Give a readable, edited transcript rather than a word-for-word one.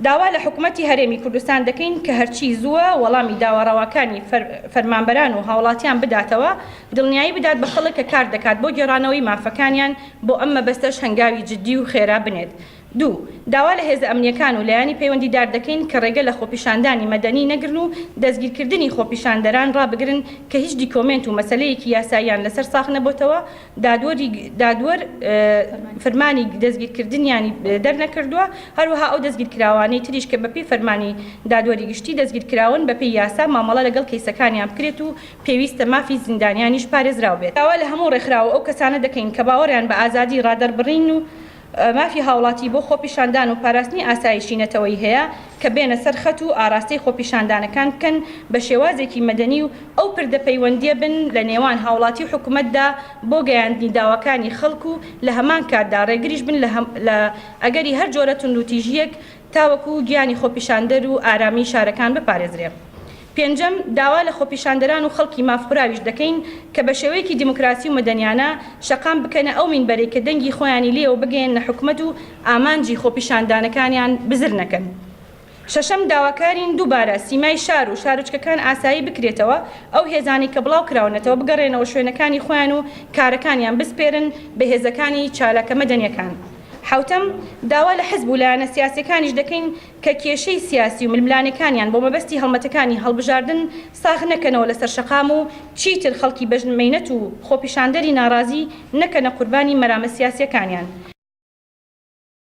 داوا لە حکوومەتی هەرێمی کوردستان دەکەین کە هەرچی زووە وەڵامی داوەڕەوەکانی فەرمانبەران و هاوڵاتیان بداتەوە، دڵنیایی بدات بە خەڵک کە کار دەکات بۆ گێڕانەوەی مافەکانیان بۆ ئەم مەبەستەش هەنگاوی جددی و خێرا بنێت. دوو، داوا لە هێزە ئەمنیەکان و لایانی پەیوەندیدار دەکەین کە ڕێگە لە خۆپیشاندانی مەدەنی نەگرن و دەستگیرکردنی خۆپیشاندەران ڕابگرن کە هیچ دیکۆمنت و مەسەلەیەکی یاساییان لەسەر ساخ نەبووتەوە، دادوەر فەرمانی دەستگیرکردنیانی دەرنەکردووە، هەروەها ئەو دەستگیرکراوانەی تریش کە بەپێی فەرمانی دادوەری گشتی دەستگیرکراون بەپێی یاسا مامەڵە لەگەڵ کەیسەکانیان بکرێت و پێویستە مافی زیندانیانیش پارێزراو بێت. داوا لە هەموو ڕێکخراوە ئەو کەسانە دەکەین کە باوەڕیان بە ئازادی ڕادەربڕین و مافی هاوڵاتی بۆ خۆپیشاندان و پاراستنی ئاسایشی نەتەوەی هەیە کە بێنە سەر خەت و ئاراستەی خۆپیشاندانەکان بکەن بە شێوازێکی مەدەنی و ئەو پردە پەیوەندیە بن لە نێوان هاوڵاتی و حکوومەتدا بۆ گەیاندنی داواکانی خەڵک و لە هەمان کاتدا ڕێگریش بن لە ئەگەری هەر جۆرە توندوتیژیەک تاوەکو گیانی خۆپیشاندەر و ئارامی شارەکان بپارێزرێت. پێنجەم، داوا لە خۆپیشاندەران و خەڵکی مافخوراویش دەکەین کە بە شێوەیەکی دیموکراسی و مەدەنیانە شەقام بکەنە ئەو مینبەرێک کە دەنگی خۆیانی لێەوە بگەین لە حکوومەت و ئامانجی خۆپیشاندانەکانیان بزر نەکەن. شەشەم، داواکارین دووبارە سیمای شار و شارۆچکەکان ئاسایی بکرێتەوە، ئەو هێزانی کە بڵاو کراونەتەوە بگەڕێنەوە شوێنەکانی خۆیان و کارەکانیان بسپێرن بە هێزەکانی چالاکە مەدەنیەکان. حوتەم، داوا لە حزب و لایەنە سیاسیەکانیش دەکەین کە کێشەی سیاسی و ململانەکانیان بۆ مەبەستی هەڵمەتەکانی هەڵبژاردن ساغ نەکەنەوە لەسەر شەقام و چیتر خەڵکی بەژنمەینەت و خۆپیشاندەری ناڕازی نەکەنە قوربانی مەرامە سیاسیەکانیان.